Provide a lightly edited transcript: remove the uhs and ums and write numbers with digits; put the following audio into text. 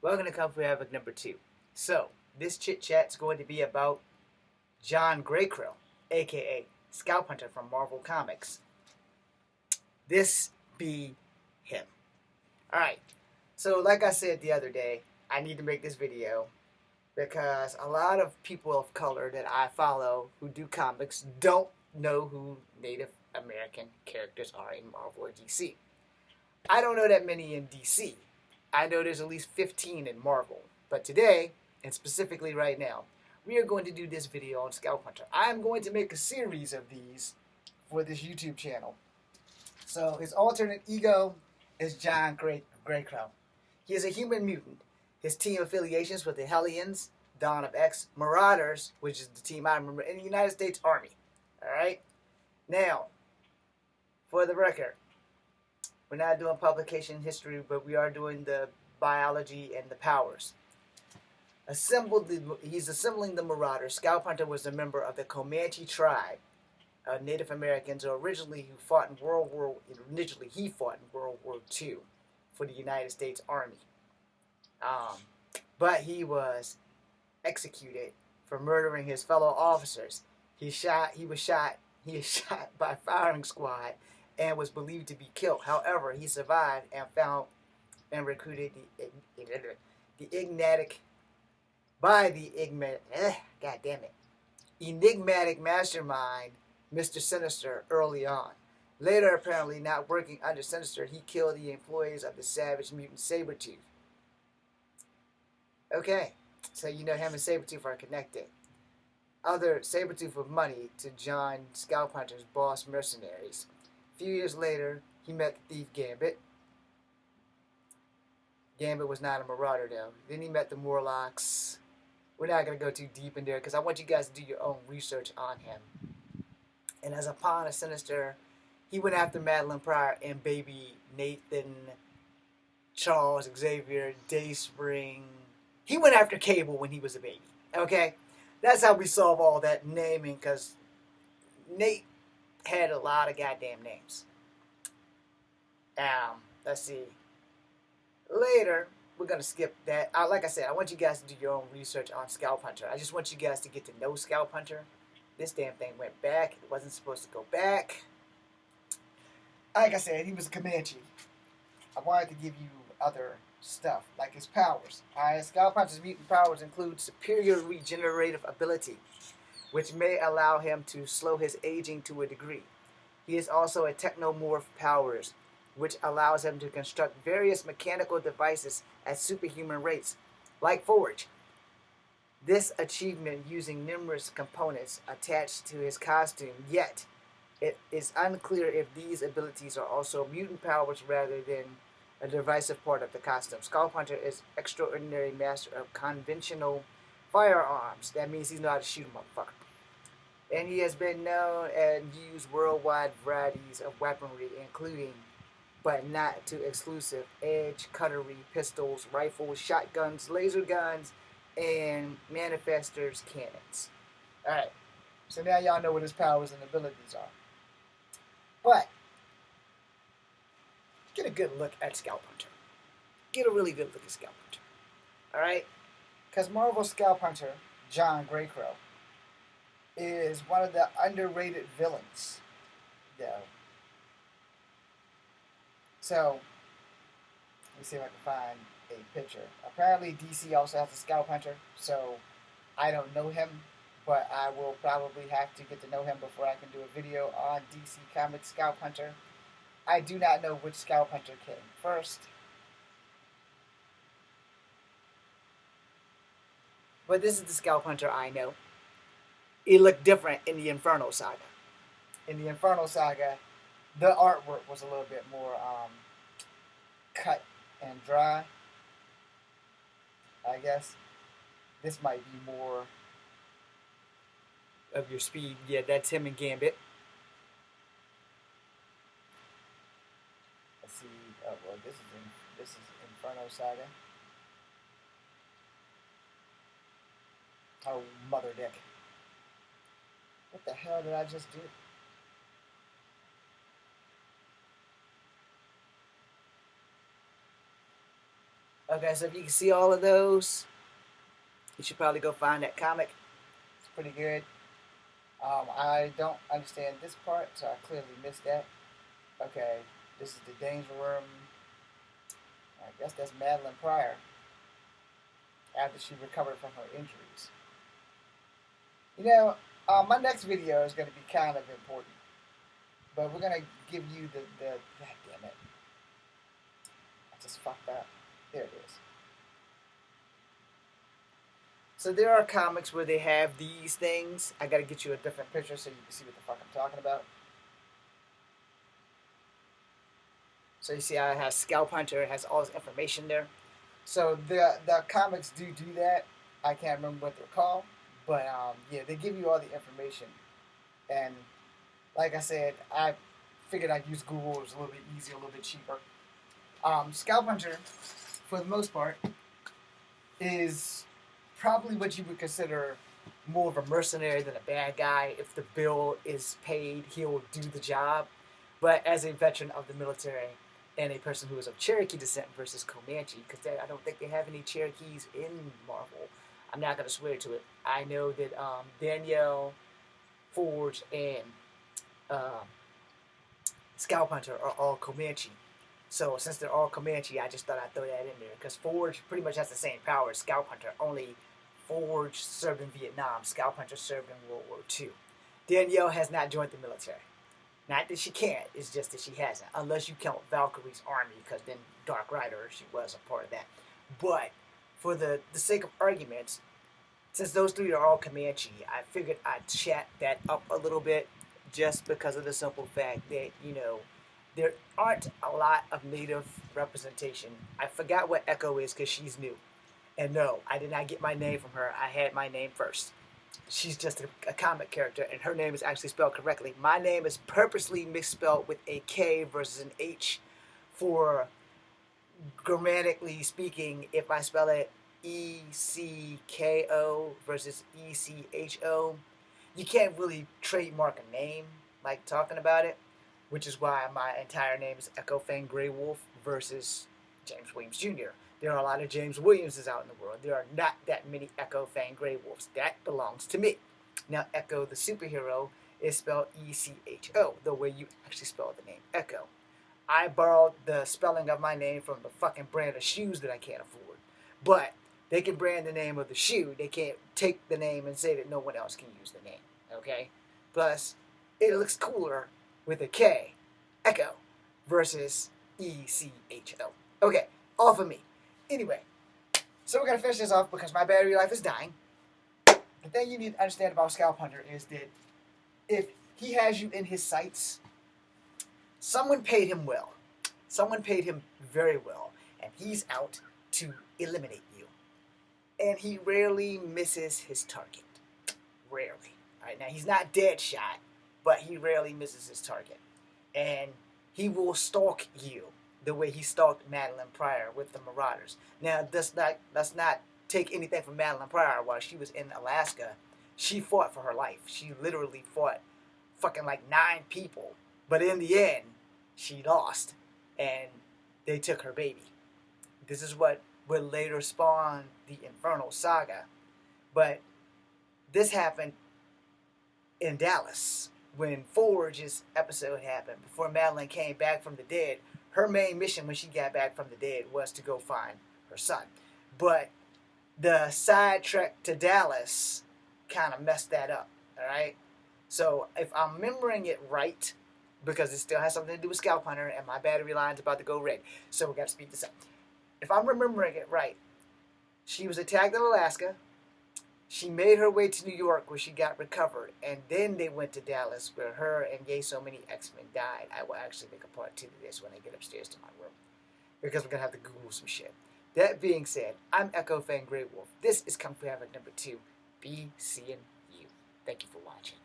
Welcome to Kung Fu Havoc number 2. So, this chit chat's going to be about John Greycrow, aka Scalphunter from Marvel Comics. This be him. Alright, so like I said the other day, I need to make this video because a lot of people of color that I follow who do comics don't know who Native American characters are in Marvel or DC. I don't know that many in DC. I know there's at least 15 in Marvel. But today, and specifically right now, we are going to do this video on Scalphunter. I'm going to make a series of these for this YouTube channel. So his alternate ego is John Greycrow. He is a human mutant. His team affiliations with the Hellions, Dawn of X, Marauders, which is the team I remember, and the United States Army. Alright? Now, for the record, we're not doing publication history, but we are doing the biology and the powers. He's assembling the Marauders. Scalphunter was a member of the Comanche tribe of Native Americans, who originally fought in World War II for the United States Army. But he was executed for murdering his fellow officers. He is shot by a firing squad and was believed to be killed. However, he survived and found and recruited the enigmatic mastermind, Mr. Sinister, early on. Later, apparently not working under Sinister, he killed the employees of the savage mutant Sabretooth. Okay, so you know him and Sabretooth are connected. Other Sabretooth with money to John Scalphunter's boss mercenaries. A few years later, he met the thief Gambit. Gambit was not a marauder, though. Then he met the Morlocks. We're not going to go too deep in there because I want you guys to do your own research on him. And as a pawn of Sinister, he went after Madeline Pryor and baby Nathan, Charles, Xavier, Dayspring. He went after Cable when he was a baby. Okay? That's how we solve all that naming, because Nate had a lot of goddamn names. Let's see. Later, we're going to skip that. Like I said, I want you guys to do your own research on Scalphunter. I just want you guys to get to know Scalphunter. This damn thing went back. It wasn't supposed to go back. Like I said, he was a Comanche. I wanted to give you other stuff, like his powers. Scalphunter's mutant powers include superior regenerative ability, which may allow him to slow his aging to a degree. He is also a technomorph powers, which allows him to construct various mechanical devices at superhuman rates, like Forge. This achievement using numerous components attached to his costume, yet it is unclear if these abilities are also mutant powers rather than a divisive part of the costume. Scalphunter is extraordinary master of conventional firearms. That means he knows how to shoot a motherfucker. And he has been known and used worldwide varieties of weaponry, including, but not to exclusive, edge, cutlery, pistols, rifles, shotguns, laser guns, and manifestors cannons. Alright, so now y'all know what his powers and abilities are. But get a good look at Scalphunter. Get a really good look at Scalphunter. Alright? Because Marvel Scalphunter, John Greycrow, is one of the underrated villains. Yeah. So, let me see if I can find a picture. Apparently DC also has a Scalphunter, so I don't know him, but I will probably have to get to know him before I can do a video on DC Comics Scalphunter. I do not know which Scalphunter came first. But this is the Scalphunter I know. It looked different in the Inferno Saga. In the Inferno Saga, the artwork was a little bit more cut and dry, I guess. This might be more of your speed. Yeah, that's him and Gambit. Let's see. Oh well, this is Inferno Saga. Oh, mother dick. What the hell did I just do? Okay, so if you can see all of those, you should probably go find that comic. It's pretty good. I don't understand this part, so I clearly missed that. Okay, this is the Danger Room. I guess that's Madeline Pryor after she recovered from her injuries. You know, my next video is going to be kind of important, but we're going to give you the. God damn it! I just fucked up. There it is. So there are comics where they have these things. I got to get you a different picture so you can see what the fuck I'm talking about. So you see how it has Scalphunter, it has all this information there. So the comics do that. I can't remember what they're called, but yeah, they give you all the information. And like I said, I figured I'd use Google. It was a little bit easier, a little bit cheaper. Scalphunter, for the most part, is probably what you would consider more of a mercenary than a bad guy. If the bill is paid, he'll do the job. But as a veteran of the military and a person who is of Cherokee descent versus Comanche, because I don't think they have any Cherokees in Marvel, I'm not going to swear to it. I know that Danielle, Forge, and Scalphunter are all Comanche. So since they're all Comanche, I just thought I'd throw that in there. Because Forge pretty much has the same power as Scalphunter, only Forge served in Vietnam, Scalphunter served in World War II. Danielle has not joined the military. Not that she can't, it's just that she hasn't. Unless you count Valkyrie's army, because then Dark Rider, she was a part of that. But for the sake of arguments, since those three are all Comanche, I figured I'd chat that up a little bit just because of the simple fact that, you know, there aren't a lot of native representation. I forgot what Echo is because she's new. And no, I did not get my name from her. I had my name first. She's just a comic character, and her name is actually spelled correctly. My name is purposely misspelled with a K versus an H for, grammatically speaking, if I spell it E-C-K-O versus E-C-H-O, you can't really trademark a name like talking about it, which is why my entire name is Echo Fang Grey Wolf versus James Williams Jr. There are a lot of James Williamses out in the world. There are not that many Echo Fang Grey Wolves. That belongs to me. Now, Echo the superhero is spelled E-C-H-O, the way you actually spell the name Echo. I borrowed the spelling of my name from the fucking brand of shoes that I can't afford. But they can brand the name of the shoe. They can't take the name and say that no one else can use the name. Okay? Plus, it looks cooler with a K, Echo, versus E-C-H-O. Okay, off of me. Anyway, so we're going to finish this off because my battery life is dying. The thing you need to understand about Scalphunter is that if he has you in his sights, someone paid him well. Someone paid him very well, and he's out to eliminate you. And he rarely misses his target. Rarely. All right, now, he's not dead shot, but he rarely misses his target. And he will stalk you the way he stalked Madeline Pryor with the Marauders. Now, let's not take anything from Madeline Pryor while she was in Alaska. She fought for her life. She literally fought fucking like 9 people. But in the end, she lost. And they took her baby. This is what would later spawn the Infernal Saga. But this happened in Dallas when Forge's episode happened. Before Madeline came back from the dead, her main mission when she got back from the dead was to go find her son. But the side trek to Dallas kind of messed that up, alright? So if I'm remembering it right, because it still has something to do with Scalphunter and my battery line's about to go red, so we got to speed this up. If I'm remembering it right, she was attacked in Alaska. She made her way to New York where she got recovered, and then they went to Dallas where her and yay so many X-Men died. I will actually make a part 2 of this when I get upstairs to my room, because we're going to have to Google some shit. That being said, I'm Echo Fang Grey Wolf. This is Kung Fu Havoc number 2. Be seeing you. Thank you for watching.